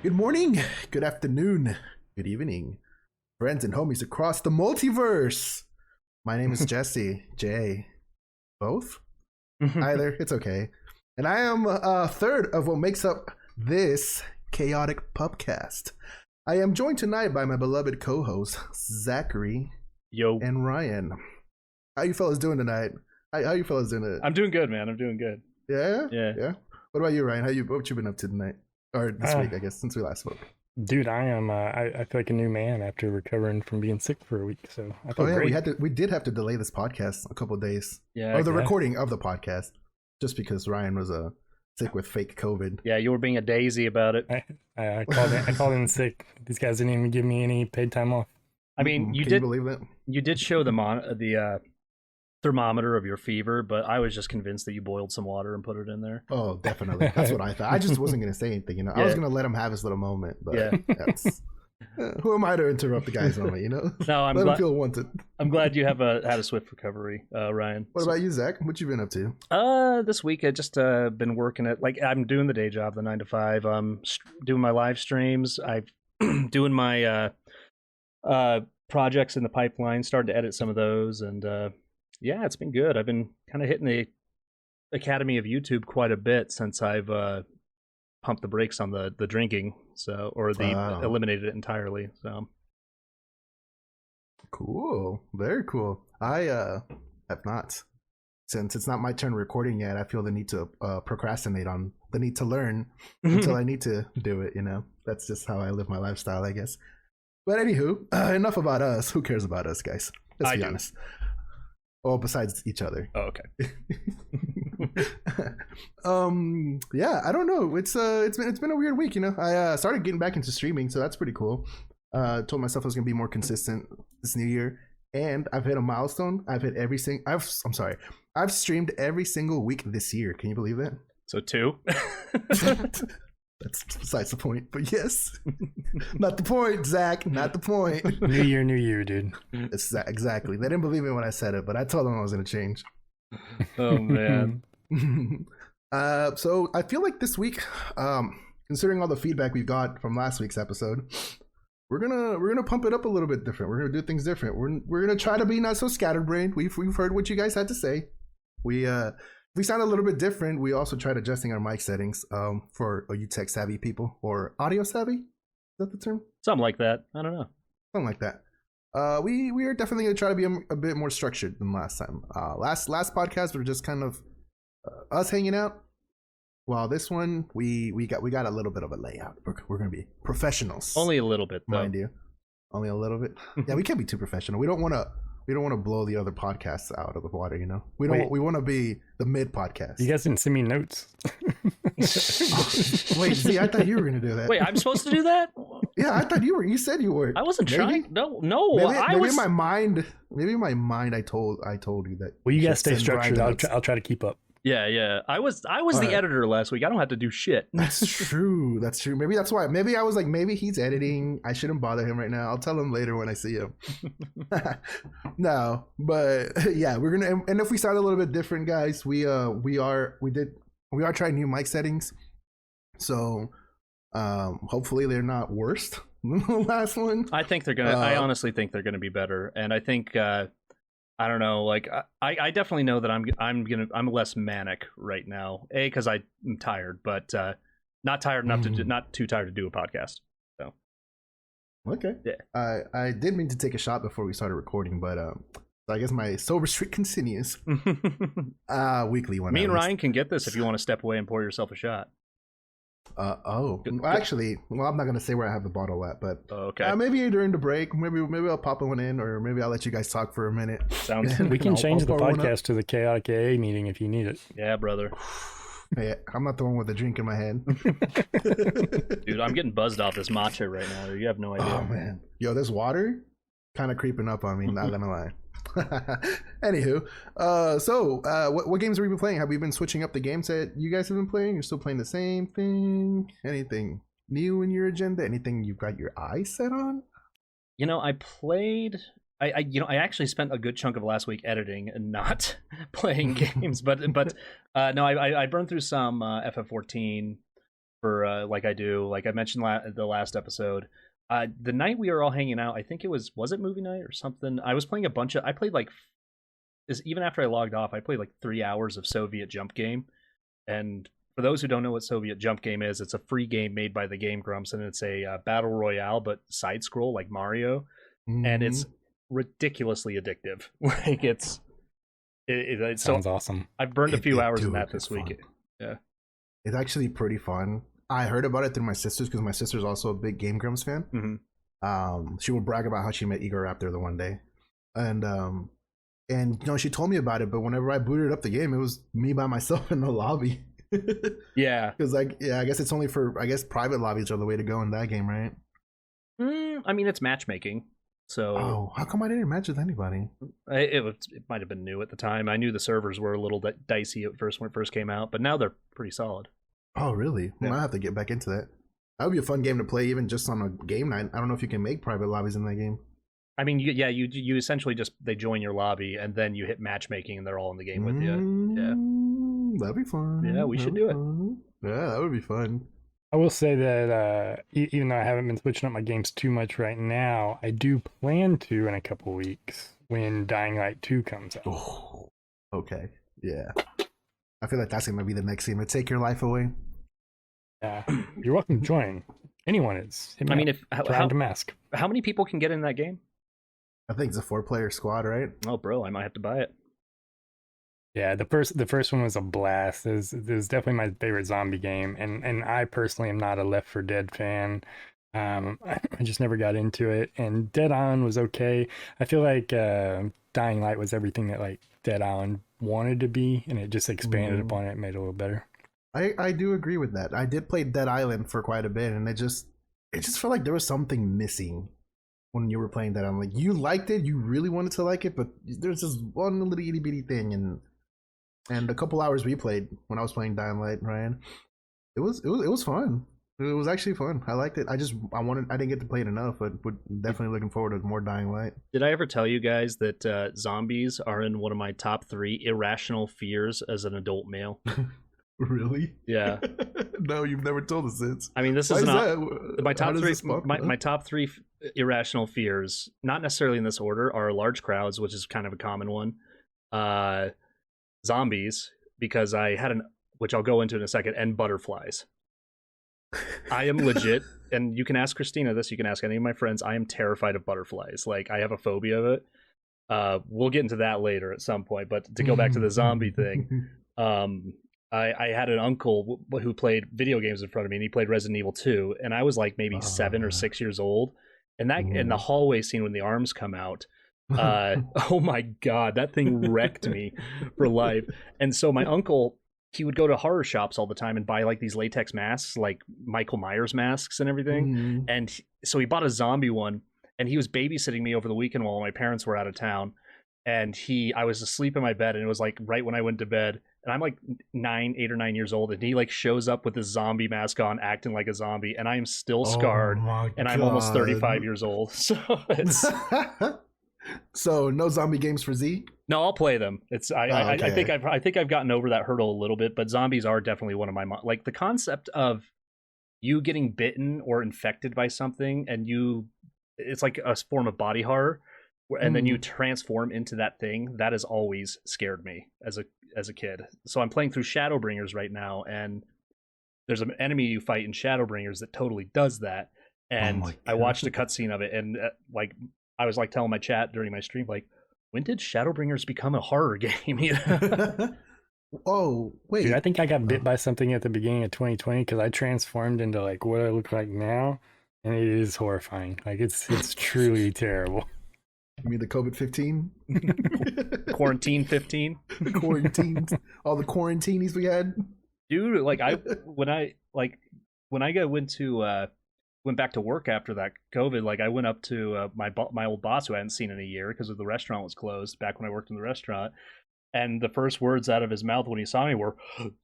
Good morning, good afternoon, good evening, friends and homies across the multiverse. My name is Jesse. Jay. Both? Either. It's okay. And I am a third of what makes up this chaotic pubcast. I am joined tonight by my beloved co-hosts, Zachary Yo. and Ryan. How you fellas doing tonight? How you fellas doing it? I'm doing good, man. I'm doing good. Yeah? Yeah. What about you, Ryan? What you been up to tonight? Or this week, I guess, since we last spoke. Dude, I am. I feel like a new man after recovering from being sick for a week. So I feel great. We did have to delay this podcast a couple of days. Yeah. Or the recording of the podcast, just because Ryan was sick with fake COVID. Yeah, you were being a daisy about it. I called in sick. These guys didn't even give me any paid time off. I mean, Can you believe that? You did show the thermometer of your fever, but I was just convinced that you boiled some water and put it in there. Oh, definitely. That's what I thought. I just wasn't going to say anything, I was going to let him have his little moment, but who am I to interrupt the guy's moment, No, let him feel wanted. I'm glad you have had a swift recovery, Ryan. What about you, Zach? What you been up to? This week I just been working at, I'm doing the day job, the 9 to 5. Doing my live streams. I'm doing my projects in the pipeline, starting to edit some of those, and yeah, it's been good. I've been kind of hitting the Academy of YouTube quite a bit since I've pumped the brakes on the drinking, eliminated it entirely. So cool, very cool. I have not, since it's not my turn recording yet. I feel the need to procrastinate on the need to learn until I need to do it. That's just how I live my lifestyle, I guess. But anywho, enough about us. Who cares about us, guys? Let's be honest. Well, besides each other. Oh, okay. Yeah, I don't know. It's been a weird week, I started getting back into streaming, so that's pretty cool. Told myself I was gonna be more consistent this new year, and I've hit a milestone. I've streamed every single week this year. Can you believe that? So 2. That's besides the point, but yes. Not the point, Zach. Not the point. New year, dude. It's exactly. They didn't believe me when I said it, but I told them I was going to change. Oh, man. So I feel like this week, considering all the feedback we got from last week's episode, we're gonna pump it up a little bit different. We're gonna do things different. We're gonna try to be not so scatterbrained. We've heard what you guys had to say. We sound a little bit different. We also tried adjusting our mic settings for you tech savvy people, or audio savvy. Is that the term? Something like that. I don't know. Something like that. We are definitely gonna try to be a bit more structured than last time. Last podcast we were just kind of us hanging out. While this one we got a little bit of a layout. We're gonna be professionals. Only a little bit, though. Mind you. Only a little bit. Yeah, we can't be too professional. We don't want to blow the other podcasts out of the water, We want to be the mid podcast. You guys didn't send me notes. Wait, see, I thought you were gonna do that. Wait, I'm supposed to do that? Yeah, I thought you were. You said you were. I wasn't trying. No. Maybe in my mind. Maybe in my mind, I told you that. Well, you guys stay structured. I'll try to keep up. Yeah. I was the editor last week. I don't have to do shit. That's true. Maybe that's why. Maybe I was like, maybe he's editing. I shouldn't bother him right now. I'll tell him later when I see him. No, but yeah, we're gonna. And if we sound a little bit different, guys, we are trying new mic settings. So, hopefully they're not worse than the last one. I think they're gonna. I honestly think they're gonna be better, and I think. I don't know. Like I definitely know that I'm less manic right now. Because I'm tired, but not tired enough not too tired to do a podcast. So okay. Yeah. I did mean to take a shot before we started recording, but I guess my sober streak continues. Weekly one. Me and Ryan can get this if you want to step away and pour yourself a shot. Actually, I'm not gonna say where I have the bottle at, but okay. Maybe during the break, maybe I'll pop one in, or maybe I'll let you guys talk for a minute. Sounds. We can change the podcast to the Chaotic AA meeting if you need it. Yeah, brother. Hey, I'm not the one with a drink in my hand. Dude, I'm getting buzzed off this matcha right now. You have no idea. Oh man, yo, this water kind of creeping up on me. Not gonna lie. Anywho, what games have we been playing? Have we been switching up the games that you guys have been playing? You're still playing the same thing? Anything new in your agenda? Anything you've got your eyes set on? I actually spent a good chunk of last week editing and not playing games, but no, I burned through some FF14. for like I do. Like I mentioned the last episode. The night we were all hanging out, I think it was it movie night or something? I was playing I played like, even after I logged off, I played like 3 hours of Soviet Jump Game. And for those who don't know what Soviet Jump Game is, it's a free game made by the Game Grumps, and it's a battle royale, but side scroll like Mario. And it's ridiculously addictive. Like it sounds awesome. I've burned a few hours in that this week. Yeah. It's actually pretty fun. I heard about it through my sisters because my sister's also a big Game Grumps fan. Mm-hmm. She would brag about how she met Igor Raptor the one day, and you know, she told me about it. But whenever I booted up the game, it was me by myself in the lobby. Yeah, because I guess it's only for private lobbies are the way to go in that game, right? I mean, it's matchmaking. So how come I didn't match with anybody? It might have been new at the time. I knew the servers were a little dicey at first when it first came out, but now they're pretty solid. Oh, really? Yeah. Well, I have to get back into that. That would be a fun game to play, even just on a game night. I don't know if you can make private lobbies in that game. I mean, you essentially just they join your lobby and then you hit matchmaking and they're all in the game with you. Yeah, that'd be fun. Yeah, we should do it. Yeah, that would be fun. I will say that even though I haven't been switching up my games too much right now, I do plan to in a couple weeks when Dying Light 2 comes out. Oh, okay, yeah. I feel like that's going to be the next game to take your life away. Yeah, you're welcome to join. Anyone is. I mean, how many people can get in that game? I think it's a 4-player squad, right? Oh, bro, I might have to buy it. Yeah, the first one was a blast. It was definitely my favorite zombie game, and I personally am not a Left 4 Dead fan. I just never got into it. And Dead Island was okay. I feel like Dying Light was everything that like Dead Island wanted to be, and it just expanded upon it, made it a little better. I do agree with that. I did play Dead Island for quite a bit, and it just felt like there was something missing when you were playing that. I'm like, you liked it, you really wanted to like it, but there's this one little itty bitty thing, and a couple hours we played when I was playing Dying Light, Ryan, it was fun. It was actually fun. I liked it. I didn't get to play it enough, but definitely looking forward to more Dying Light. Did I ever tell you guys that zombies are in one of my top 3 irrational fears as an adult male? Really? Yeah. No, you've never told us this. I mean, this is not my top 3. My top 3 irrational fears, not necessarily in this order, are large crowds, which is kind of a common one. Zombies, because I had which I'll go into in a second, and butterflies. I am legit, and you can ask Christina this, you can ask any of my friends, I am terrified of butterflies. Like, I have a phobia of it. We'll get into that later at some point, but to go back to the zombie thing, I had an uncle who played video games in front of me, and he played Resident Evil 2, and I was like maybe 7 or 6 years old, and that in the hallway scene when the arms come out, oh my god, that thing wrecked me for life. And so my uncle, he would go to horror shops all the time and buy like these latex masks, like Michael Myers masks and everything. And so he bought a zombie one, and he was babysitting me over the weekend while my parents were out of town. And I was asleep in my bed, and it was like right when I went to bed, and I'm like 8 or 9 years old, and he like shows up with this zombie mask on, acting like a zombie, and I am still scarred, and I'm almost 35 years old. So it's so no zombie games for Z? No, I'll play them. I think I've gotten over that hurdle a little bit, but zombies are definitely one of my like the concept of you getting bitten or infected by something, and it's like a form of body horror. And then you transform into that thing. That has always scared me as a kid. So I'm playing through Shadowbringers right now, and there's an enemy you fight in Shadowbringers that totally does that. And I watched a cutscene of it, and like I was like telling my chat during my stream, like, when did Shadowbringers become a horror game? You know? Oh wait, dude, I think I got bit by something at the beginning of 2020 because I transformed into like what I look like now, and it is horrifying. Like it's truly terrible. You mean the COVID-15? Quarantine 15? Quarantines. All the quarantinis we had. Dude, like when I went back to work after that COVID, like I went up to my old boss who I hadn't seen in a year because the restaurant was closed back when I worked in the restaurant. And the first words out of his mouth when he saw me were,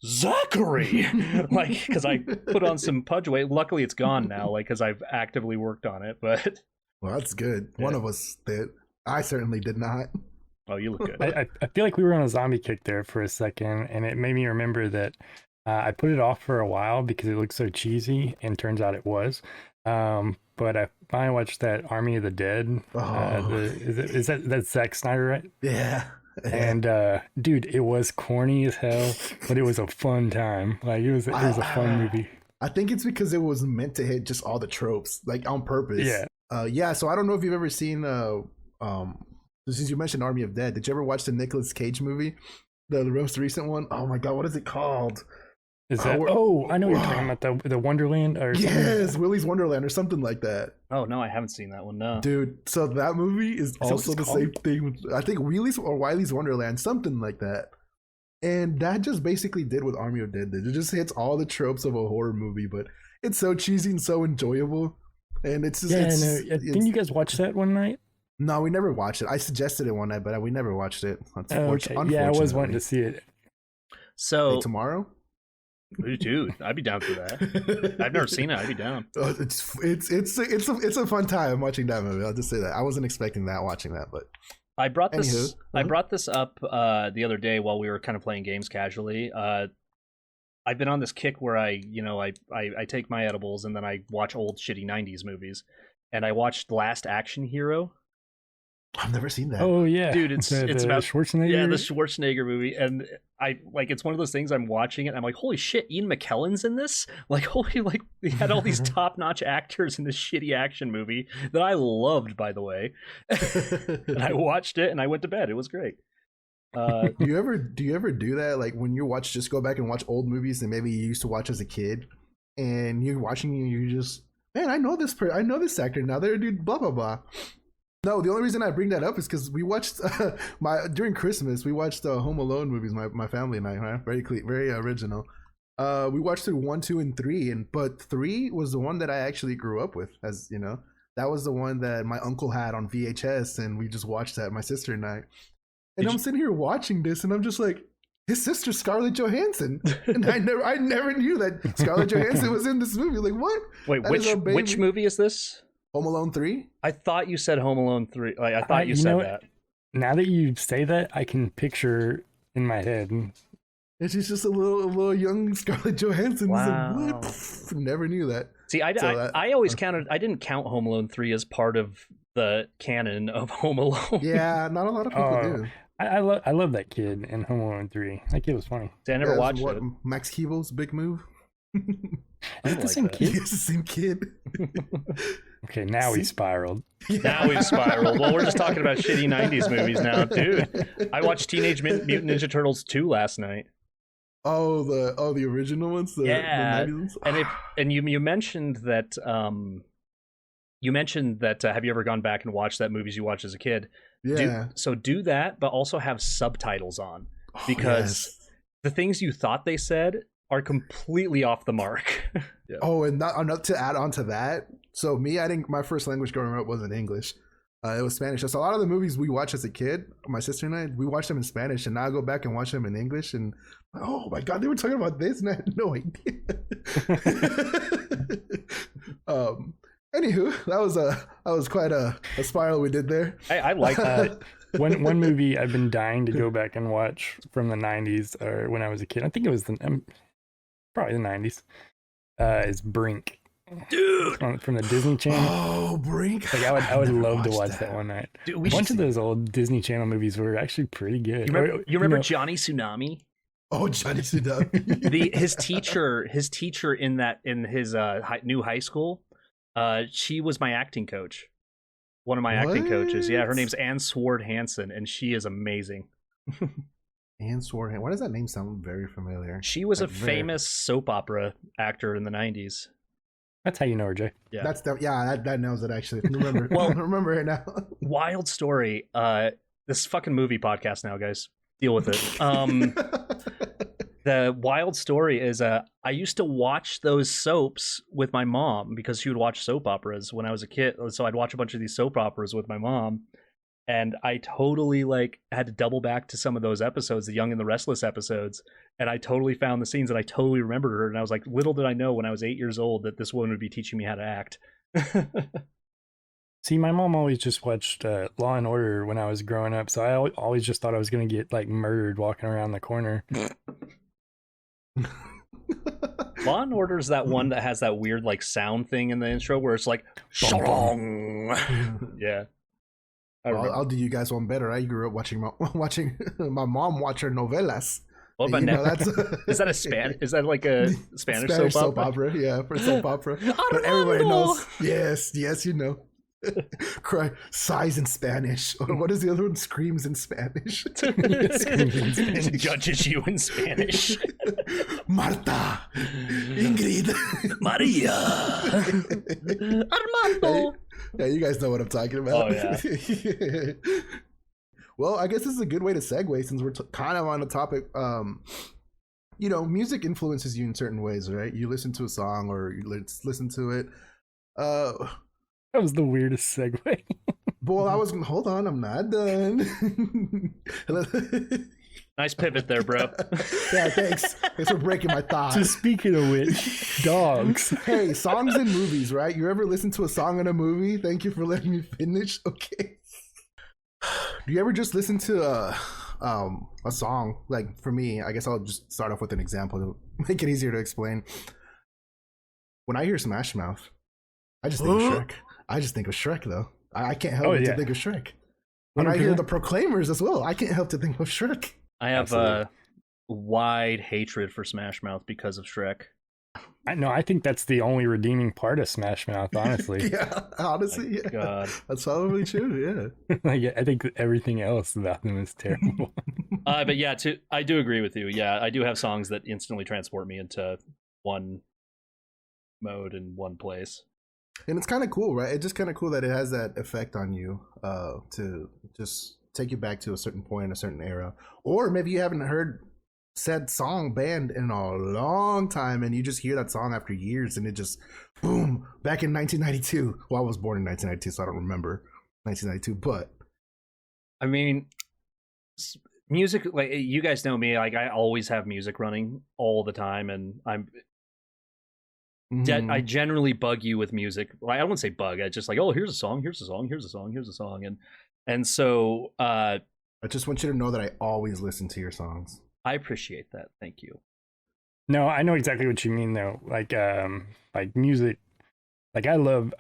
Zachary! Like, because I put on some pudge weight. Luckily, it's gone now, like, because I've actively worked on it, but... Well, that's good. Yeah. One of us did. I certainly did not. Oh, you look good. I feel like we were on a zombie kick there for a second, and it made me remember that I put it off for a while because it looked so cheesy, and turns out it was. But I finally watched that Army of the Dead. Is that Zack Snyder, right? Yeah. And dude, it was corny as hell, but it was a fun time. Like it was a fun movie. I think it's because it was meant to hit just all the tropes, like on purpose. Yeah. Yeah. So I don't know if you've ever seen since you mentioned Army of Dead, did you ever watch the Nicolas Cage movie? The most recent one? Oh my god, what is it called? Is that? I know what you're talking about, the Wonderland or something. Yes, Willy's Wonderland or something like that. Oh no, I haven't seen that one. No, dude. So that movie is also the same thing. I think Wheely's or Wiley's Wonderland, something like that. And that just basically did what Army of Dead did. It just hits all the tropes of a horror movie, but it's so cheesy and so enjoyable. And it's just didn't you guys watch that one night? No, we never watched it. I suggested it one night, but we never watched it. Okay. Yeah, I was wanting to see it. So tomorrow. Dude, I'd be down for that. I've never seen it. I'd be down. It's a fun time watching that movie. I'll just say that. I wasn't expecting that watching that, but I brought this up the other day while we were kind of playing games casually. I've been on this kick where I take my edibles and then I watch old shitty 90s movies. And I watched Last Action Hero. I've never seen that. Oh yeah, dude, it's about Schwarzenegger. Yeah, the Schwarzenegger movie, and it's one of those things. I'm watching it, and I'm like, holy shit, Ian McKellen's in this. Like, they had all these top-notch actors in this shitty action movie that I loved, by the way. And I watched it, and I went to bed. It was great. Do you ever do that? Like when you just go back and watch old movies that maybe you used to watch as a kid, and you're watching and you just, man, I know this actor now. They're dude, blah blah blah. No, the only reason I bring that up is because we watched during Christmas we watched Home Alone movies. My family and I, right? Very original. We watched through 1, 2, and 3, but 3 was the one that I actually grew up with. As you know, that was the one that my uncle had on VHS, and we just watched that, my sister and I. And I'm sitting here watching this, and I'm just like, his sister Scarlett Johansson, and I never knew that Scarlett Johansson was in this movie. Like, what? Wait, which movie is this? Home Alone 3? I thought you said Home Alone 3. Like, I thought you said that. Now that you say that, I can picture in my head. And she's just a little young Scarlett Johansson. Wow. Like, what? Never knew that. See, I always counted. I didn't count Home Alone 3 as part of the canon of Home Alone. Yeah, not a lot of people do. I love that kid in Home Alone 3. That kid was funny. See, I never watched it. Max Keeble's big move. Is it the same kid? It's the same kid. Okay, now we spiraled. Yeah. Now we've spiraled. Well, we're just talking about shitty 90s movies now, dude. I watched Teenage Mutant Ninja Turtles 2 last night. Oh, the original ones? The 90s ones? And you mentioned that have you ever gone back and watched that movies you watched as a kid? Yeah. Do that, but also have subtitles on, because the things you thought they said are completely off the mark. Yeah. Oh, and not to add on to that. So my first language growing up wasn't English. It was Spanish. So a lot of the movies we watched as a kid, my sister and I, we watched them in Spanish, and now I go back and watch them in English, and oh my god, they were talking about this, and I had no idea. Anywho, that was quite a spiral we did there. I like that. One movie I've been dying to go back and watch from the 90s, or when I was a kid, I think it was probably the 90s, is Brink. Dude, from the Disney Channel. Oh, Brink! Like I would love to watch that one night. Dude, a bunch of those old Disney Channel movies were actually pretty good. You remember Johnny Tsunami? Oh, Johnny Tsunami. his teacher in his new high school. She was my acting coach. One of my acting coaches. Yeah, her name's Ann Sword Hansen, and she is amazing. Ann Sword Hansen. Why does that name sound very familiar? She was a famous soap opera actor in the 90s. That's how you know her, Jay. Yeah, that knows it actually. Remember, well, remember it now. Wild story. This fucking movie podcast now, guys. Deal with it. The wild story is I used to watch those soaps with my mom because she would watch soap operas when I was a kid. So I'd watch a bunch of these soap operas with my mom. And I totally had to double back to some of those episodes, the Young and the Restless episodes. And I totally found the scenes and I totally remembered her. And I was like, little did I know when I was 8 years old that this woman would be teaching me how to act. See, my mom always just watched Law and Order when I was growing up. So I always just thought I was going to get murdered walking around the corner. Law and Order is that one that has that weird like sound thing in the intro where it's like shalong. Yeah. I'll do you guys one better. I grew up watching my mom watch her novelas. What about is that a Spanish? Is that like a Spanish soap opera? Yeah, for soap opera. But everybody knows. Yes, you know. Cry, sighs in Spanish. Or what is the other one? Screams in Spanish. Judges you in Spanish. Marta, Ingrid, Maria, Armando. Yeah, you guys know what I'm talking about. Oh yeah. Well, I guess this is a good way to segue since we're kind of on the topic. You know, music influences you in certain ways, right? You listen to a song or you listen to it. That was the weirdest segue. Well, hold on, I'm not done. Nice pivot there, bro. Yeah, thanks. Thanks for breaking my thoughts. So speaking of which, dogs. Hey, songs in movies, right? You ever listen to a song in a movie? Thank you for letting me finish. Okay. Do you ever just listen to a song? Like for me, I guess I'll just start off with an example to make it easier to explain. When I hear Smash Mouth, I just think of Shrek. I just think of Shrek, though. I can't help but to think of Shrek. When I hear the Proclaimers as well, I can't help to think of Shrek. I have a wide hatred for Smash Mouth because of Shrek. I think that's the only redeeming part of Smash Mouth, honestly. Yeah, honestly, yeah. God. That's probably true, yeah. Like, I think everything else about them is terrible. But yeah, I do agree with you. Yeah, I do have songs that instantly transport me into one mode in one place. And it's kind of cool, right? It's just kind of cool that it has that effect on you to just take you back to a certain point, a certain era. Or maybe you haven't heard said song band in a long time and you just hear that song after years and it just, boom, back in 1992. Well, I was born in 1992, so I don't remember 1992, but. I mean, music, like you guys know me, like I always have music running all the time and I generally bug you with music. Like, I wouldn't say bug. I just like, oh, here's a song, and so I just want you to know that I always listen to your songs. I appreciate that. Thank you. No, I know exactly what you mean though. Like music. Like I love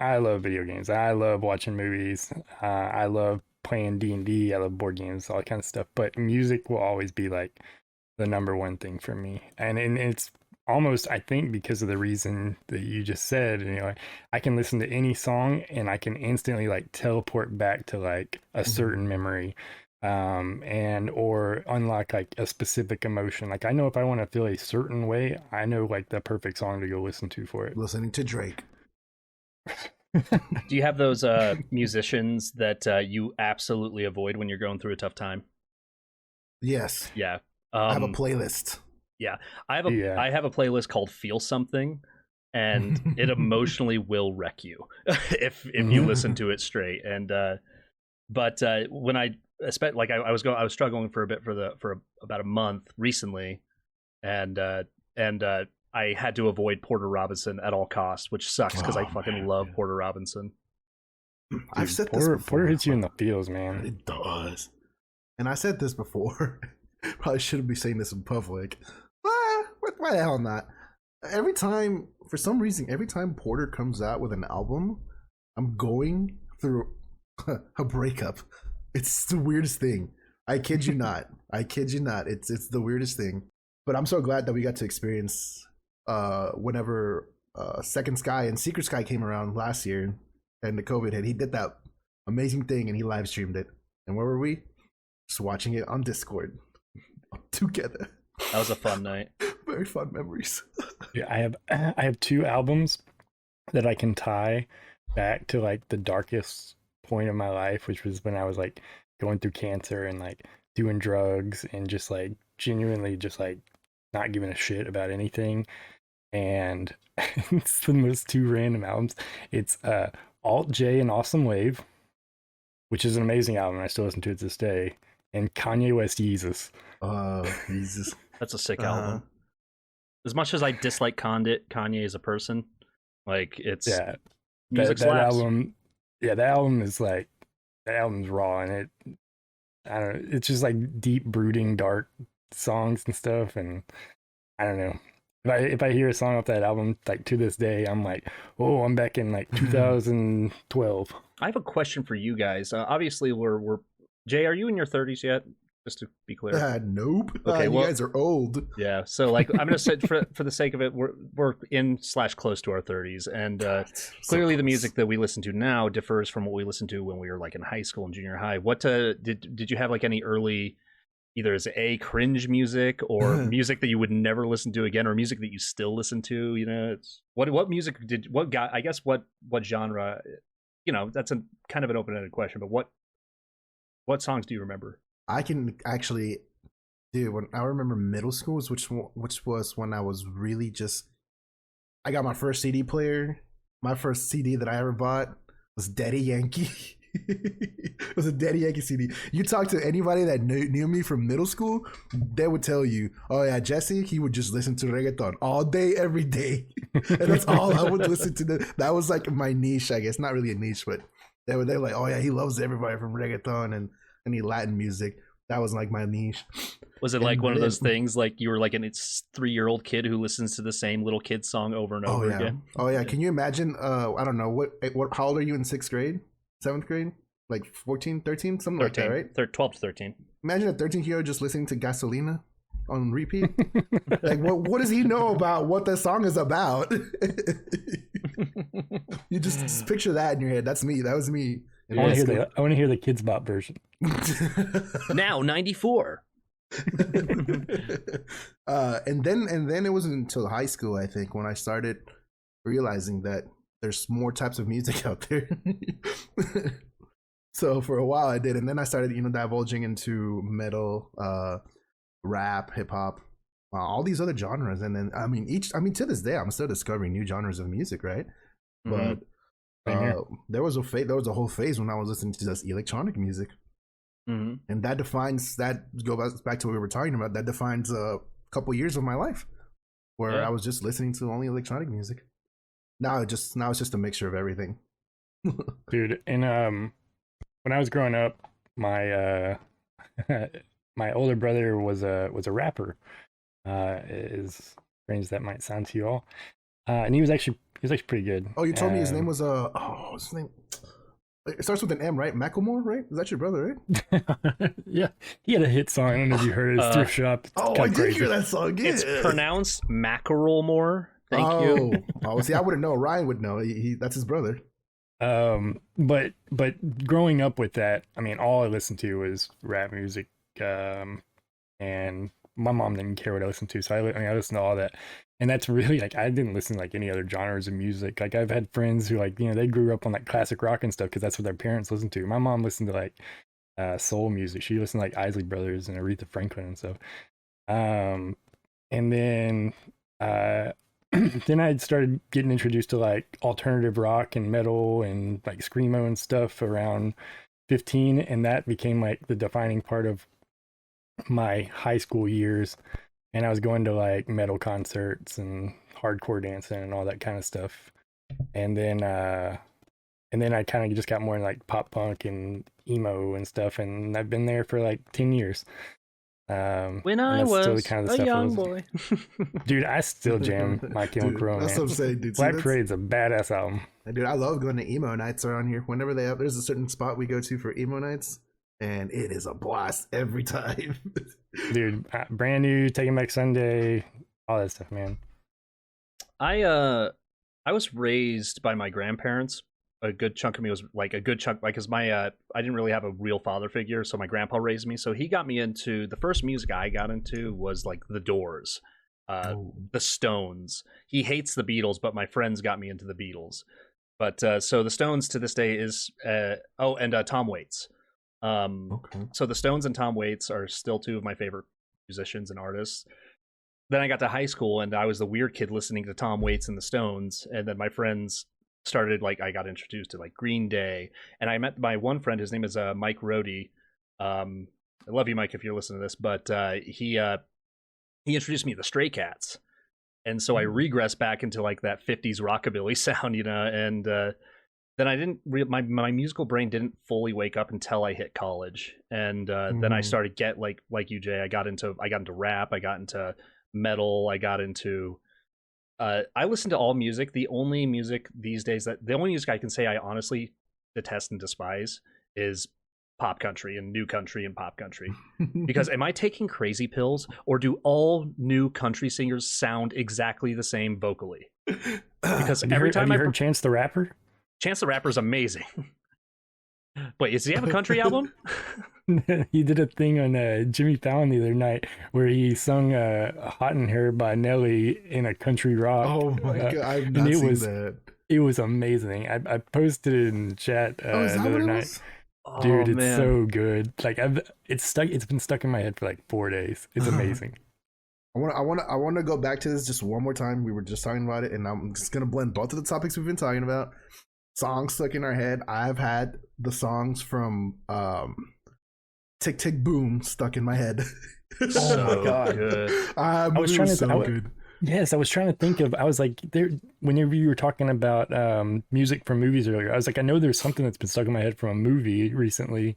video games. I love watching movies. I love playing D&D. I love board games, all that kind of stuff. But music will always be like the number one thing for me, and it's almost, I think, because of the reason that you just said. You know, I can listen to any song and I can instantly like teleport back to like a certain memory, and or unlock like a specific emotion. Like I know if I want to feel a certain way, I know like the perfect song to go listen to for it. Listening to Drake. Do you have those musicians that you absolutely avoid when you're going through a tough time? Yes. Yeah. I have a playlist. Yeah, I have a playlist called Feel Something, and it emotionally will wreck you if you listen to it straight. And but when I was struggling for a bit for about a month recently, and I had to avoid Porter Robinson at all costs, which sucks because I fucking love Porter Robinson. Dude, I've said this before. Porter hits you in the feels, man. It does. And I said this before. Probably shouldn't be saying this in public. Why the hell not? For some reason, every time Porter comes out with an album, I'm going through a breakup. It's the weirdest thing. I kid you not. It's the weirdest thing. But I'm so glad that we got to experience whenever Second Sky and Secret Sky came around last year and the COVID hit. He did that amazing thing and he live streamed it. And where were we? Just watching it on Discord together. That was a fun night. Very fun memories. Yeah, I have two albums that I can tie back to like the darkest point of my life, which was when I was like going through cancer and like doing drugs and just like genuinely just like not giving a shit about anything. And it's the most two random albums. It's Alt J and Awesome Wave, which is an amazing album. I still listen to it to this day. And Kanye West Jesus. Jesus. That's a sick album. As much as I dislike Kanye as a person, like it's music that album. Yeah, that album is like that album's raw and I don't know. It's just like deep, brooding, dark songs and stuff, and I don't know. If I hear a song off that album, like to this day, I'm like, oh, I'm back in like 2012. I have a question for you guys. Obviously, we're Jay. Are you in your 30s yet? Just to be clear. Nope. Okay, you well, guys are old. Yeah. So like, I'm gonna say for the sake of it, we're in/close to our 30s, and clearly the music that we listen to now differs from what we listened to when we were like in high school and junior high. What did you have like any early, either as cringe music or music that you would never listen to again, or music that you still listen to? You know, it's what music what got, I guess, what genre? You know, that's a kind of an open-ended question, but what songs do you remember? I can actually, dude. When I remember middle school, which was when I was really just. I got my first CD player. My first CD that I ever bought was Daddy Yankee. It was a Daddy Yankee CD. You talk to anybody that knew me from middle school, they would tell you, "Oh yeah, Jesse, he would just listen to reggaeton all day, every day," and that's all I would listen to. That was like my niche, I guess. Not really a niche, but they were like, "Oh yeah, he loves everybody from reggaeton and any Latin music." That was like my niche. Was it like one of those things like you were like a 3-year-old kid who listens to the same little kid song over and over again? Oh yeah. Can you imagine? I don't know what. How old are you in 6th grade? 7th grade? Like 14, 13? Something 13, like that, right? 12 to 13. Imagine a 13-year-old just listening to Gasolina on repeat. Like, what does he know about what the song is about? You just picture that in your head. That's me. That was me. I want to hear the Kids Bop version. Now 94. And then it wasn't until high school, I think, when I started realizing that there's more types of music out there. So for a while I did, and then I started, divulging into metal, rap, hip hop, all these other genres. And then to this day I'm still discovering new genres of music, right? Mm-hmm. But there was a whole phase when I was listening to just electronic music. Mm-hmm. And that defines goes back to what we were talking about. That defines a couple years of my life where I was just listening to only electronic music. Now it's just a mixture of everything. Dude, and when I was growing up, my my older brother was a rapper. As strange as that might sound to you all, and he was actually pretty good. Oh, you told me his name was what's his name? It starts with an M, right? Macklemore, right? Is that your brother, right? Yeah, he had a hit song. I don't know if you heard it. Thrift Shop. I did hear that song. Yeah. It's pronounced Macklemore. Thank you. Oh, see, I wouldn't know. Ryan would know. That's his brother. But growing up with that, I mean, all I listened to was rap music. And my mom didn't care what I listened to, so I listened to all that. And that's really like, I didn't listen to like any other genres of music. Like I've had friends who they grew up on like classic rock and stuff because that's what their parents listened to. My mom listened to like soul music. She listened to like Isley Brothers and Aretha Franklin and stuff. And then then I started getting introduced to like alternative rock and metal and like screamo and stuff around 15, and that became like the defining part of my high school years. And I was going to like metal concerts and hardcore dancing and all that kind of stuff. And then I kind of just got more in like pop punk and emo and stuff. And I've been there for like 10 years. When I was kind of a young boy. Dude, I still jam My Chemical Romance. That's what I'm saying, dude. Black Parade's a badass album. Dude, I love going to emo nights around here. Whenever there's a certain spot we go to for emo nights. And it is a blast every time. Dude, brand new, Taking Back Sunday, all that stuff, man. I was raised by my grandparents. A good chunk of me was like because I didn't really have a real father figure, so my grandpa raised me. So he got me into the first music I got into was like the Doors, the Stones. He hates the Beatles, but my friends got me into the Beatles. But so the Stones to this day is Tom Waits. Okay. So the Stones and Tom Waits are still two of my favorite musicians and artists. Then I got to high school and I was the weird kid listening to Tom Waits and the Stones, and then my friends started I got introduced to like Green Day, and I met my one friend. His name is Mike Rohde. I love you, Mike, if you're listening to this, but he introduced me to the Stray Cats, and so I regressed back into like that 50s rockabilly sound, and then I didn't my musical brain didn't fully wake up until I hit college, and then I started like you, Jay. I got into rap, I got into metal, I got into I listen to all music. The only music these days the only music I can say I honestly detest and despise is pop country and new country and pop country. Because am I taking crazy pills, or do all new country singers sound exactly the same vocally? Because have you heard Chance the Rapper? Chance the Rapper's amazing. Wait, does he have a country album? He did a thing on Jimmy Fallon the other night where he sung "Hot in Here" by Nelly in a country rock. Oh my god, I've not seen that. It was amazing. I posted it in the chat the other night. Oh, dude, it's man. so good. Like it's been stuck in my head for like 4 days. It's amazing. I want to go back to this just one more time. We were just talking about it, and I'm just gonna blend both of the topics we've been talking about. Songs stuck in our head. I've had the songs from Tick Tick Boom stuck in my head. Oh my god, good. I was trying to. Yes, I was trying to think of. I was like, whenever you were talking about music from movies earlier, I was like, I know there's something that's been stuck in my head from a movie recently,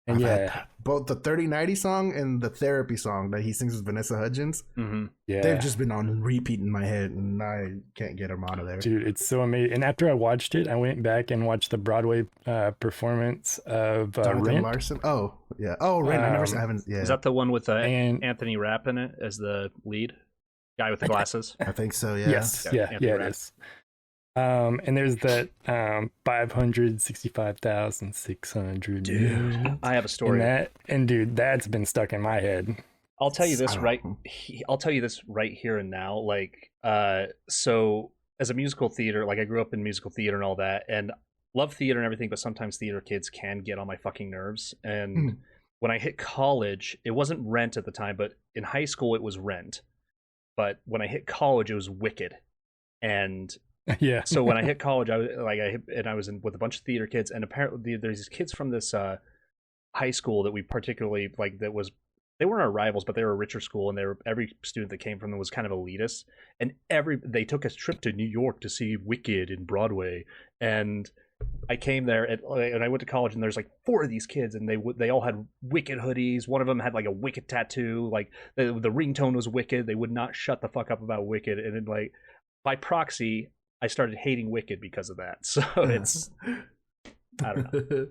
and I've had both the 3090 song and the Therapy song that he sings with Vanessa Hudgens. Mm-hmm. Yeah, they've just been on repeat in my head, and I can't get them out of there. Dude, it's so amazing. And after I watched it, I went back and watched the Broadway performance of Rent. Larson. Oh yeah. Oh, Rent. I haven't. Yeah. Is that the one with Anthony Rapp in it as the lead? Guy with the glasses. I think so. Yeah. Yes. Yeah. It is. And there's that 565,600. Dude, I have a story. And dude, that's been stuck in my head. I'll tell you this right here and now. Like, so as a musical theater, like I grew up in musical theater and all that, and love theater and everything, but sometimes theater kids can get on my fucking nerves. And when I hit college, it wasn't Rent at the time, but in high school it was Rent. But when I hit college, it was Wicked, and yeah. So when I hit college, I was in with a bunch of theater kids, and apparently there's these kids from this high school that we particularly like. They weren't our rivals, but they were a richer school, and every student that came from them was kind of elitist. And they took a trip to New York to see Wicked in Broadway, and I came there and I went to college, and there's like 4 of these kids, and they all had Wicked hoodies. One of them had like a Wicked tattoo. Like the ringtone was Wicked. They would not shut the fuck up about Wicked, and then like by proxy, I started hating Wicked because of that. So it's I don't know.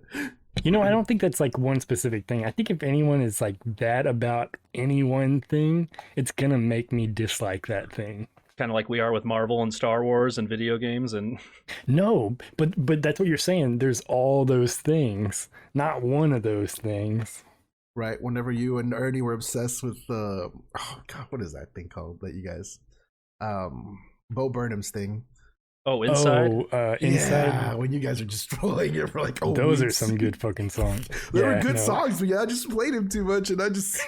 You know, I don't think that's like one specific thing. I think if anyone is like that about any one thing, it's gonna make me dislike that thing. Kind of like we are with Marvel and Star Wars and video games and no, but that's what you're saying. There's all those things, not one of those things. Right. Whenever you and Ernie were obsessed with oh god, what is that thing called that you guys Bo Burnham's thing? Oh, Inside? Inside. Yeah, when you guys are just trolling it for like those weeks. Are some good fucking songs. They were good songs, but I just played him too much, and I just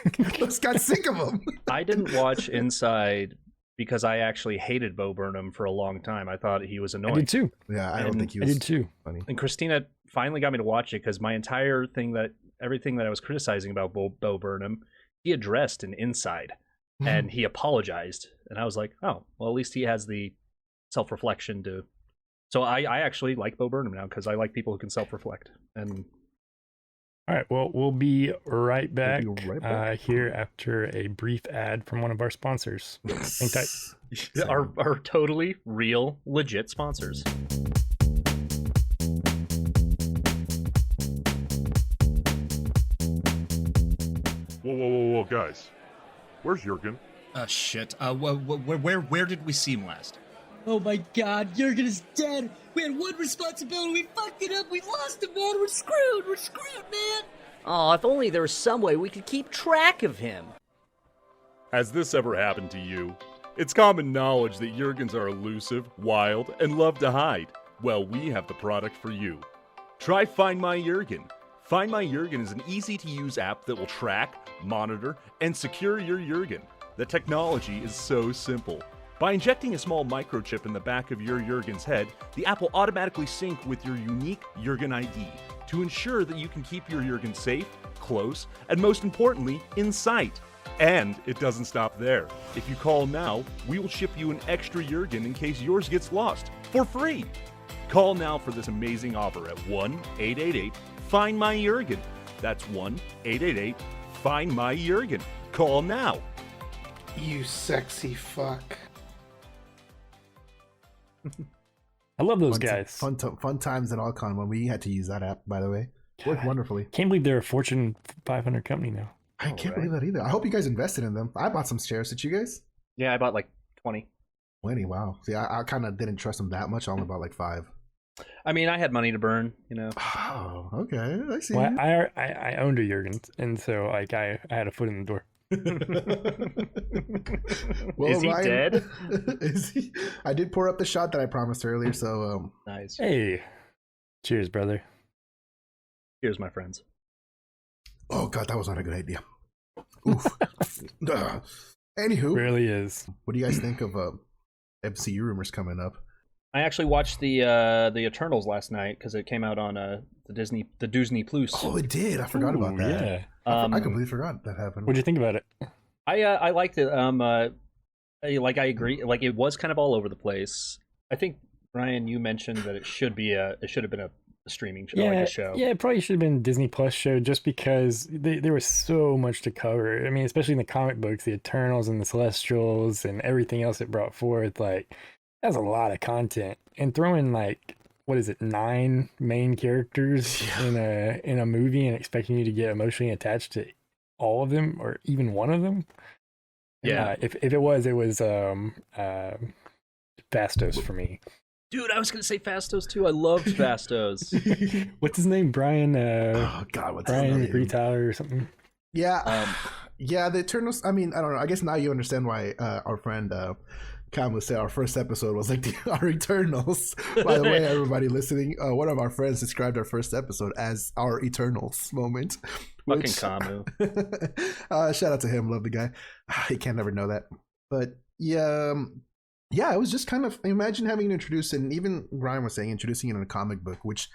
got sick of them. I didn't watch Inside because I actually hated Bo Burnham for a long time. I thought he was annoying. I did too. Yeah, I don't think he was. I did too. Funny. And Christina finally got me to watch it because my entire thing everything that I was criticizing about Bo Burnham, he addressed in Inside, and he apologized, and I was like, oh, well, at least he has the self-reflection to. So I actually like Bo Burnham now because I like people who can self-reflect. And all right, well, we'll be right back, here after a brief ad from one of our sponsors. Hang tight. Our totally real, legit sponsors. Whoa, guys. Where's Jurgen? Shit. Where did we see him last? Oh my god, Jurgen is dead! We had one responsibility, we fucked it up, we lost him, man! We're screwed, man! Oh, if only there was some way we could keep track of him. Has this ever happened to you? It's common knowledge that Jurgens are elusive, wild, and love to hide. Well, we have the product for you. Try Find My Jurgen. Find My Jurgen is an easy-to-use app that will track, monitor, and secure your Jurgen. The technology is so simple. By injecting a small microchip in the back of your Jurgen's head, the app will automatically sync with your unique Jurgen ID to ensure that you can keep your Jurgen safe, close, and most importantly, in sight. And it doesn't stop there. If you call now, we will ship you an extra Jurgen in case yours gets lost, for free. Call now for this amazing offer at 1-888-FIND-MY-JURGEN. That's 1-888-FIND-MY-JURGEN. Call now. You sexy fuck. I love those guys. Fun times at Alcon when we had to use that app, by the way. Worked wonderfully. Can't believe they're a Fortune 500 company now. I can't believe that either. I hope you guys invested in them. I bought some shares. Did you guys? Yeah, I bought like 20. 20, wow. See, I kind of didn't trust them that much. I only bought like 5. I mean, I had money to burn, you know. Oh, okay. I see. Well, I owned a Jurgen, and so like I had a foot in the door. Well, is he Ryan, dead? Is he? I did pour up the shot that I promised earlier, so Nice. Hey, cheers, brother. Here's my friends. Oh god, that was not a good idea. Oof. Anywho, Really is. what do you guys think of MCU rumors coming up? I actually watched the Eternals last night because it came out on the Disney Plus. Oh, it did. I forgot about that. Yeah. I completely forgot that happened. What'd you think about it? I liked it. I agree. Like it was kind of all over the place. I think Ryan, you mentioned that it should have been a streaming show, like a show. Yeah, it probably should have been a Disney Plus show just because there was so much to cover. I mean, especially in the comic books, the Eternals and the Celestials and everything else it brought forth. Like, that's a lot of content. And throwing like, what is it, 9 main characters in a movie and expecting you to get emotionally attached to all of them or even one of them. Yeah. If it was Fastos for me. Dude, I was gonna say Fastos too. I loved Fastos. What's his name? Brian Oh god, what's his Brian name? Greetyler or something. Yeah. Yeah, the Eternals, I mean, I don't know. I guess now you understand why our friend Cam would say our first episode was like our Eternals. By the way, everybody listening, one of our friends described our first episode as our Eternals moment. Fucking Camu. Shout out to him. Love the guy. He can't never know that. But yeah, it was just kind of, imagine having it introduced, and even Ryan was saying introducing it in a comic book, which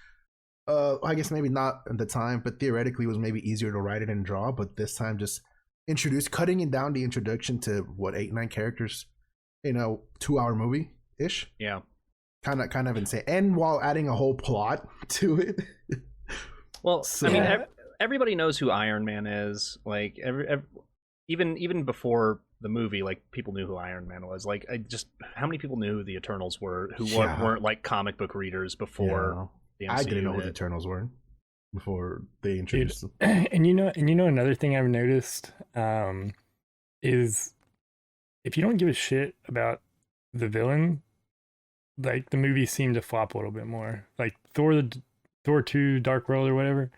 I guess maybe not at the time, but theoretically was maybe easier to write it and draw. But this time, just cutting it down the introduction to what 8-9 characters in a 2-hour movie ish. Yeah, kind of insane, and while adding a whole plot to it. Well, So- I mean, everybody knows who Iron Man is. Like even before the movie, like people knew who Iron Man was. Like, how many people knew who the Eternals were who weren't like comic book readers before the MCU I didn't know who the hit? Eternals were before they introduced them. And you know another thing I've noticed is if you don't give a shit about the villain, like the movies seem to flop a little bit more. Like Thor 2 Dark World or whatever.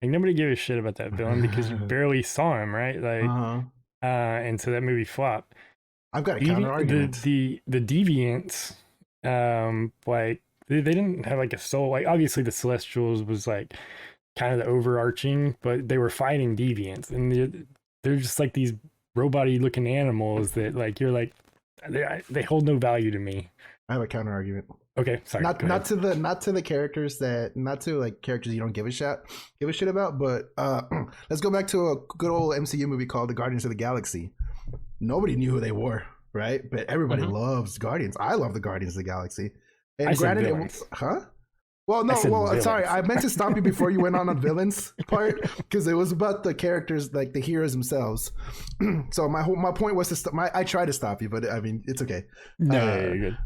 Like nobody gave a shit about that villain because you barely saw him, right? Like and so that movie flopped. I've got a counter argument. The Deviants, like they didn't have like a soul. Like obviously the Celestials was like kind of the overarching, but they were fighting Deviants, and they're just like these robot-y looking animals that like you're like they hold no value to me. I have a counter argument. Okay, sorry. Not to the characters not to like characters you don't give a shit about, but let's go back to a good old MCU movie called The Guardians of the Galaxy. Nobody knew who they were, right? But everybody loves Guardians. I love the Guardians of the Galaxy. And I said granted, villains. Well, no, villains. sorry. I meant to stop you before you went on the villains part because it was about the characters, like the heroes themselves. So my point was to I tried to stop you, but I mean it's okay. No, you're good.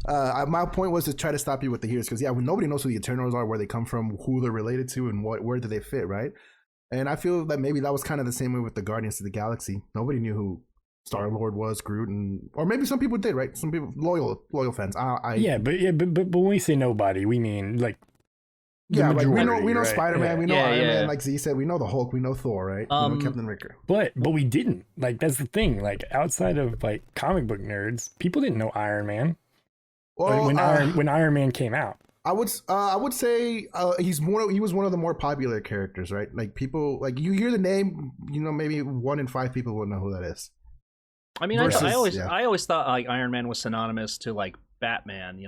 My point was to try to stop you with the heroes because when nobody knows who the Eternals are, where they come from, who they're related to, and where do they fit, right? And I feel that maybe that was kind of the same way with the Guardians of the Galaxy. Nobody knew who Star-Lord was, Groot, or maybe some people did, right? Some people loyal fans. But when we say nobody, we mean like. Yeah, like we know right? Spider-Man, we know Yeah, Iron yeah. Man, like Z said, we know the Hulk, we know Thor, right? We know Captain America. But we didn't. Like that's the thing. Like outside of like comic book nerds, people didn't know Iron Man. Well, when Iron Man came out. I would say he was one of the more popular characters, right? Like people, like you hear the name, maybe 1 in 5 people would know who that is. I mean, Versus- I always thought like Iron Man was synonymous to like Batman,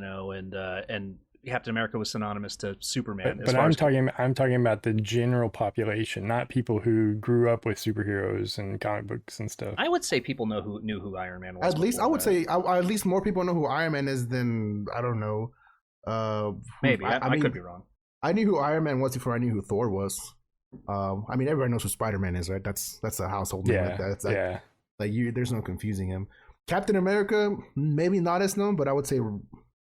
and Captain America was synonymous to Superman. But I'm talking about the general population, not people who grew up with superheroes and comic books and stuff. I would say people knew who Iron Man was. At least I would that. say at least more people know who Iron Man is than I don't know. Maybe I mean, could be wrong. I knew who Iron Man was before I knew who Thor was. I mean, everybody knows who Spider-Man is, right? That's a household name. Yeah, Like there's no confusing him. Captain America, maybe not as known, but I would say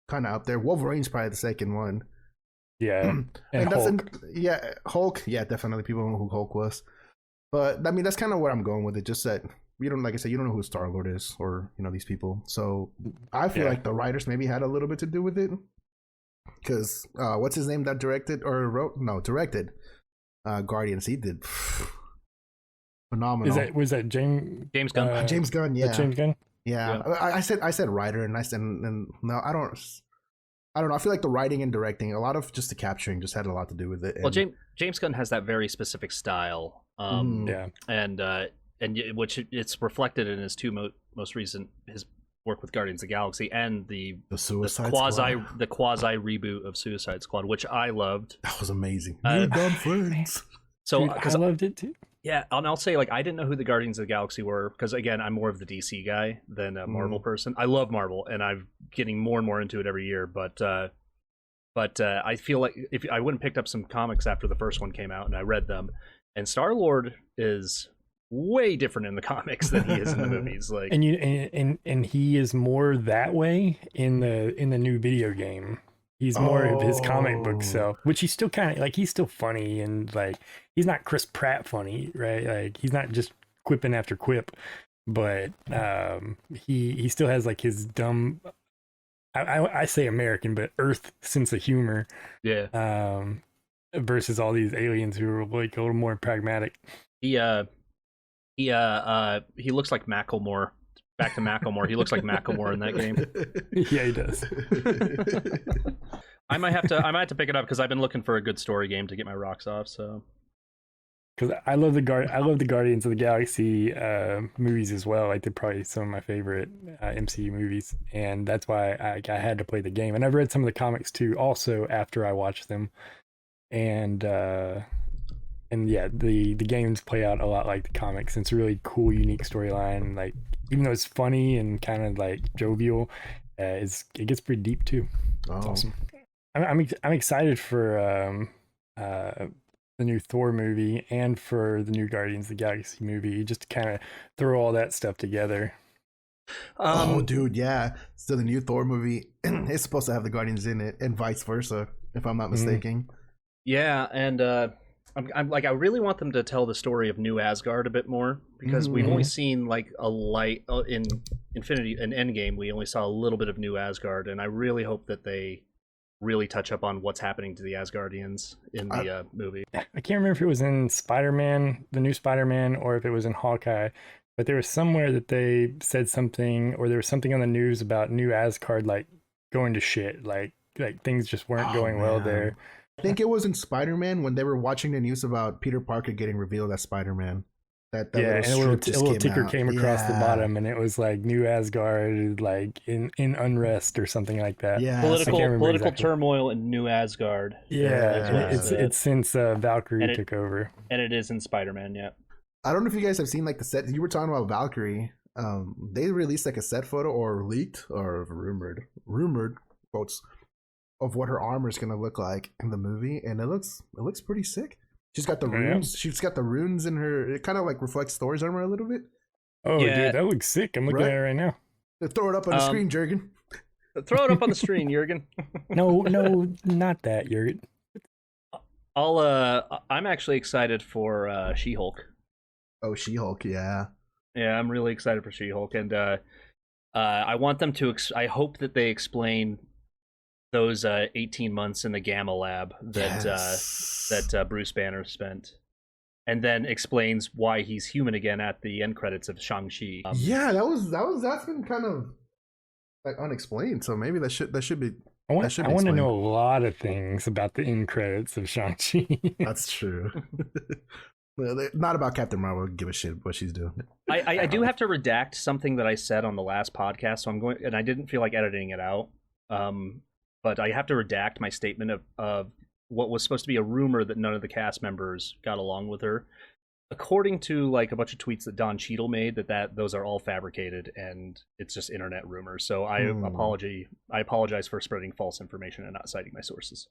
kind of up there. Wolverine's probably the second one. Yeah, and that's Hulk. Hulk. Yeah, definitely. People know who Hulk was. But I mean, that's kind of where I'm going with it. Just that you don't, like I said, you don't know who Star-Lord is, or these people. So I feel like the writers maybe had a little bit to do with it, because what's his name that directed Guardians? He did phenomenal. Was that James Gunn? James Gunn, yeah. James Gunn. Yeah. I said writer, and no, I don't know. I feel like the writing and directing, a lot of just the capturing, just had a lot to do with it. Well, James Gunn has that very specific style, and which it's reflected in his two most recent his work with Guardians of the Galaxy and the Suicide Squad. The quasi reboot of Suicide Squad, which I loved. That was amazing. New dumb friends. So Dude, I loved it too. Yeah, and I'll say, like, I didn't know who the Guardians of the Galaxy were, because again, I'm more of the DC guy than a Marvel person. I love Marvel, and I'm getting more and more into it every year. But I feel like if I wouldn't picked up some comics after the first one came out, and I read them, and Star-Lord is way different in the comics than he is in the movies. Like, and he is more that way in the new video game. He's more of his comic book self, which he's still kind of like, he's still funny, and like, he's not Chris Pratt funny, right? Like, he's not just quipping after quip, but he still has like his dumb, I say American, but Earth sense of humor. Yeah. Versus all these aliens who are like a little more pragmatic. He looks like Macklemore. Back to Macklemore. He looks like Macklemore in that game. Yeah, he does. I might have to pick it up, because I've been looking for a good story game to get my rocks off. So, because I love the Guardians of the Galaxy movies as well. Like, they're probably some of my favorite MCU movies, and that's why I had to play the game. And I've read some of the comics too, also after I watched them. And yeah, the games play out a lot like the comics. It's a really cool, unique storyline. Like, even though it's funny and kind of like jovial, it gets pretty deep too. It's awesome. I'm excited for the new Thor movie and for the new Guardians of the Galaxy movie, just to kind of throw all that stuff together. Dude, yeah. So the new Thor movie is supposed to have the Guardians in it, and vice versa, if I'm not mistaken. Yeah, and I'm like, I really want them to tell the story of New Asgard a bit more, because we've only seen like a light in Infinity and Endgame. We only saw a little bit of New Asgard, and I really hope that they really touch up on what's happening to the Asgardians in the movie. I can't remember if it was in Spider-Man, the new Spider-Man, or if it was in Hawkeye, but there was somewhere that they said something, or there was something on the news about New Asgard like going to shit, like things just weren't going well there. I think it was in Spider-Man when they were watching the news about Peter Parker getting revealed as Spider-Man. That and a little ticker out. came across the bottom, and it was like New Asgard, like in unrest or something like that. Yeah, political exactly. Turmoil in New Asgard. Yeah, it's since Valkyrie took over, and it is in Spider-Man. Yeah, I don't know if you guys have seen like the set. You were talking about Valkyrie. They released like a set photo, or leaked, or rumored quotes, of what her armor is gonna look like in the movie, and it looks pretty sick. She's got the runes. She's got the runes in her. It kind of like reflects Thor's armor a little bit. Oh, yeah. Dude, that looks sick. I'm looking at it right now. Throw it up on the screen, Jurgen. Throw it up on the screen, Jurgen. No, not that, Jurgen. I'm actually excited for She-Hulk. Oh, She-Hulk, yeah. Yeah, I'm really excited for She-Hulk, and I want them to. I hope that they explain those 18 months in the Gamma Lab that Bruce Banner spent, and then explains why he's human again at the end credits of Shang-Chi. That's been kind of like unexplained. So maybe that should be. I want to know a lot of things about the end credits of Shang-Chi. That's true. Not about Captain Marvel. Give a shit what she's doing. I do have to redact something that I said on the last podcast, so I'm going, and I didn't feel like editing it out. But I have to redact my statement of what was supposed to be a rumor that none of the cast members got along with her. According to like a bunch of tweets that Don Cheadle made, that those are all fabricated and it's just internet rumors. So I apologize for spreading false information and not citing my sources.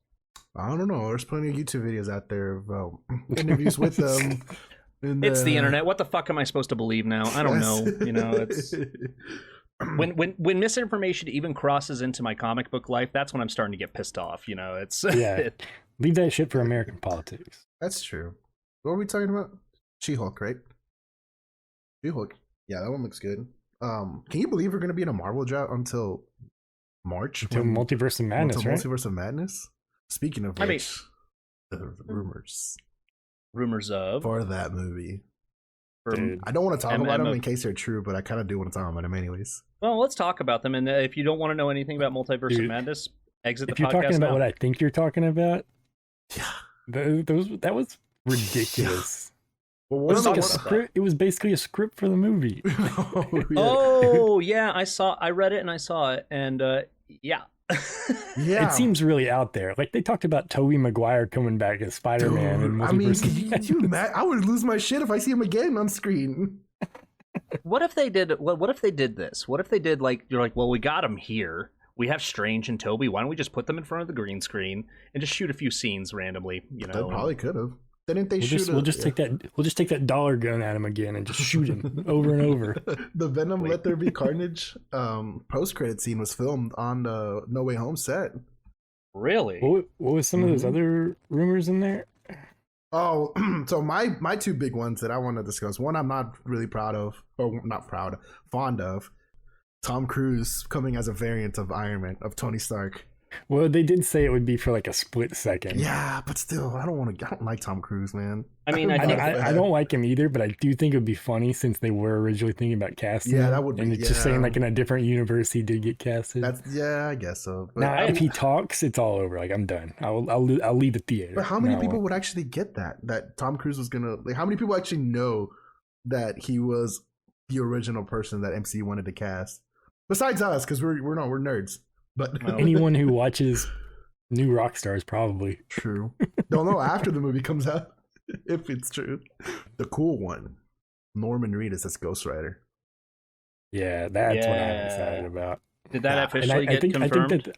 I don't know. There's plenty of YouTube videos out there about interviews with them. It's the internet. What the fuck am I supposed to believe now? I don't know. It's when misinformation even crosses into my comic book life, that's when I'm starting to get pissed off. You know, it's Yeah. Leave that shit for American politics. That's true. What were we talking about? She-Hulk, right? She-Hulk. Yeah, that one looks good. Can you believe we're going to be in a Marvel drought until March? Until Multiverse of Madness, until right? Multiverse of Madness? Speaking of which, the rumors of for that movie. Dude. I don't want to talk about them in case they're true, but I kind of do want to talk about them anyways. Well, let's talk about them. And if you don't want to know anything about Multiverse of Madness, exit the podcast. If you're talking about now. what I think you're talking about, Yeah, that was ridiculous. Well, It was like a script. It was basically a script for the movie. Oh yeah, I read it and I saw it, and yeah. Yeah, It seems really out there. Like they talked about Tobey Maguire coming back as Spider-Man. Dude, And I mean, can you imagine? I would lose my shit if I see him again on screen. What if they did? What if they did this? What if they did like you're like, well, we got him here. We have Strange and Toby. Why don't we just put them in front of the green screen and just shoot a few scenes randomly? You know, They probably could have. Didn't they We'll just take that dollar gun at him again and just shoot him over and over. The Venom Let There Be Carnage post-credit scene was filmed on the No Way Home set. Really? What was some of those other rumors in there? Oh, so my two big ones that I want to discuss. One I'm not really proud of, or not proud, fond of. Tom Cruise coming as a variant of Iron Man, of Tony Stark. Well, they did say it would be for like a split second. Yeah, but still, I don't like Tom Cruise, man. I mean, I don't like him either, but I do think it would be funny since they were originally thinking about casting him. Yeah, that would be. And it's just saying like in a different universe he did get casted. I guess so. But Now, if he talks, it's all over. Like I'm done. I'll leave the theater. But how many people would actually get that Tom Cruise was gonna like? How many people actually know that he was the original person that MCU wanted to cast? Besides us, because we're nerds. But anyone who watches New Rockstars probably. True. Don't know after the movie comes out if it's true. The cool one, Norman Reedus as Ghost Rider. Yeah, that's what I'm excited about. Did that officially get confirmed? I think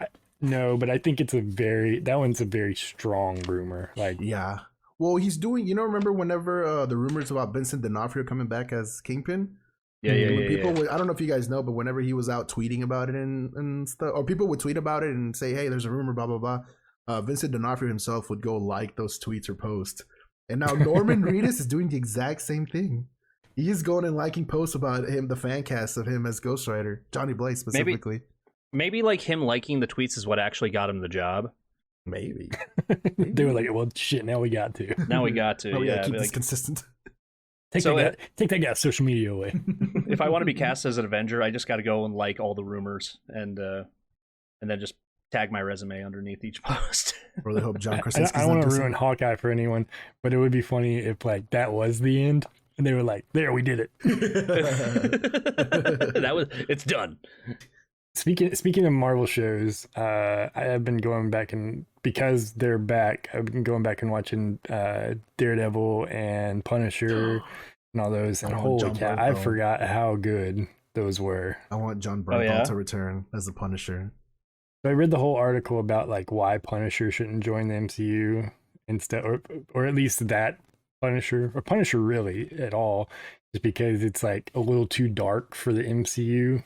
no, but I think that one's a very strong rumor. Like, yeah. Well, he's doing. Remember whenever the rumors about Vincent D'Onofrio coming back as Kingpin? Yeah. I don't know if you guys know, but whenever he was out tweeting about it and stuff, or people would tweet about it and say, "Hey, there's a rumor," blah blah blah. Vincent D'Onofrio himself would go like those tweets or posts, and now Norman Reedus is doing the exact same thing. He's going and liking posts about him, the fan cast of him as Ghost Rider, Johnny Blaze specifically. Maybe like him liking the tweets is what actually got him the job. Maybe. They were like, "Well, shit, now we got to." Now we got to. Yeah, keep this consistent. Take that guy's social media away. If I want to be cast as an Avenger, I just got to go and like all the rumors and then just tag my resume underneath each post. Really hope John Krasinski's I don't want to ruin Hawkeye for anyone, but it would be funny if like that was the end and they were like, "There, we did it." It's done. Speaking of Marvel shows, I have been going back and because they're back, I've been going back and watching Daredevil and Punisher and all those. And holy cow, I forgot how good those were. I want John Bernthal to return as the Punisher. So I read the whole article about like why Punisher shouldn't join the MCU instead, or at least that Punisher or Punisher really at all, just because it's like a little too dark for the MCU.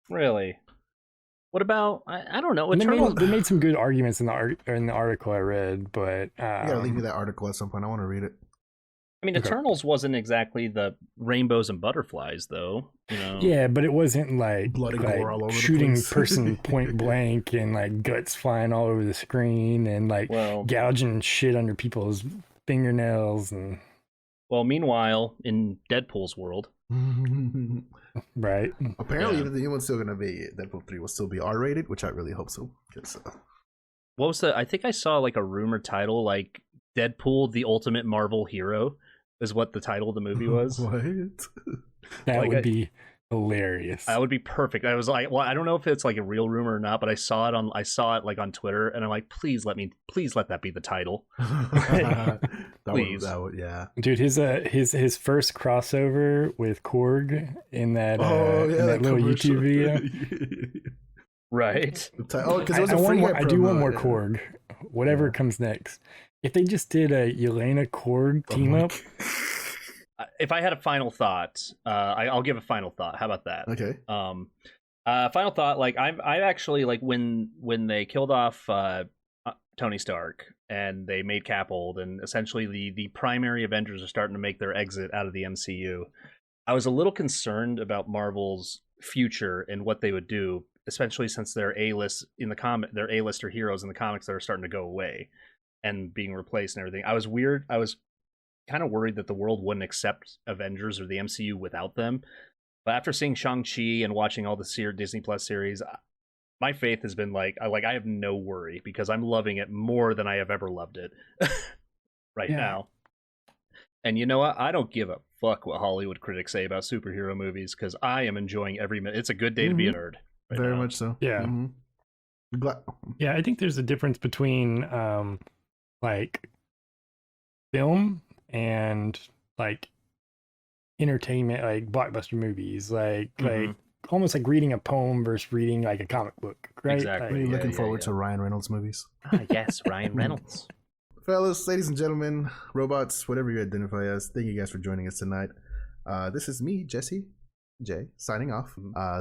Really? What about I don't know. They made some good arguments in the article I read, but you gotta leave me that article at some point. I want to read it. I mean, Eternals wasn't exactly the rainbows and butterflies, though. Yeah, but it wasn't like blood and gore all over shooting the place. person point blank and like guts flying all over the screen and like gouging shit under people's fingernails and. Well, meanwhile, in Deadpool's world. Right. Apparently, the new one's still going to be Deadpool 3 will still be R-rated, which I really hope so. What was I think I saw like a rumored title, like Deadpool: The Ultimate Marvel Hero, is what the title of the movie was. What? That would be hilarious. That would be perfect. I was like, well, I don't know if it's like a real rumor or not, but I saw it like on Twitter, and I'm like, please let that be the title. Please. Yeah. Dude, his first crossover with Korg in that that little YouTube video. Right. Because it was a free I do want more Korg. Whatever comes next. If they just did a Yelena Korg team up, if I had a final thought, I'll give a final thought. How about that? Okay. Final thought. Like I actually like when they killed off Tony Stark and they made Cap old, and essentially the primary Avengers are starting to make their exit out of the MCU. I was a little concerned about Marvel's future and what they would do, especially since their A-lister heroes in the comics that are starting to go away and being replaced and everything. I was kind of worried that the world wouldn't accept Avengers or the MCU without them. But after seeing Shang-Chi and watching all the Disney Plus series, my faith has been I have no worry because I'm loving it more than I have ever loved it now. And you know what? I don't give a fuck what Hollywood critics say about superhero movies because I am enjoying every minute. It's a good day to be a nerd. Very much so. Yeah. Yeah, I think there's a difference between like film and like entertainment, like blockbuster movies, like almost like reading a poem versus reading like a comic book, right? Exactly. Really looking forward to Ryan Reynolds movies. Yes, Ryan Reynolds. Fellas, ladies and gentlemen, robots, whatever you identify as, thank you guys for joining us tonight. This is me, Jesse, Jay, signing off.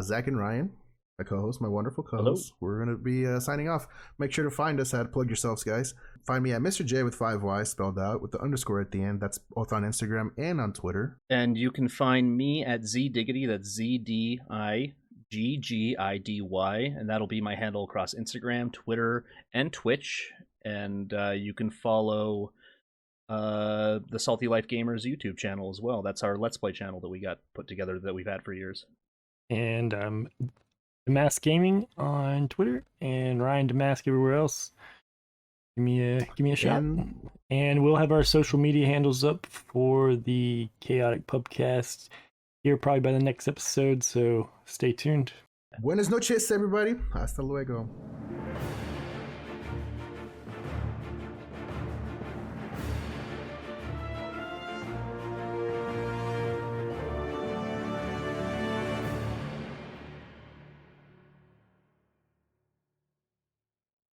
Zach and Ryan, my co-host, my wonderful co-host. We're going to be signing off. Make sure to find us at Plug Yourselves, guys. Find me at Mr. J with 5 Y's spelled out with the underscore at the end. That's both on Instagram and on Twitter. And you can find me at ZDiggity. That's ZDIGGIDY. And that'll be my handle across Instagram, Twitter, and Twitch. And you can follow the Salty Life Gamers YouTube channel as well. That's our Let's Play channel that we got put together that we've had for years. And Damask Gaming on Twitter and Ryan Damask everywhere else. Give me a shot. And we'll have our social media handles up for the Chaotic Pubcast here probably by the next episode, so stay tuned. Buenas noches, everybody. Hasta luego.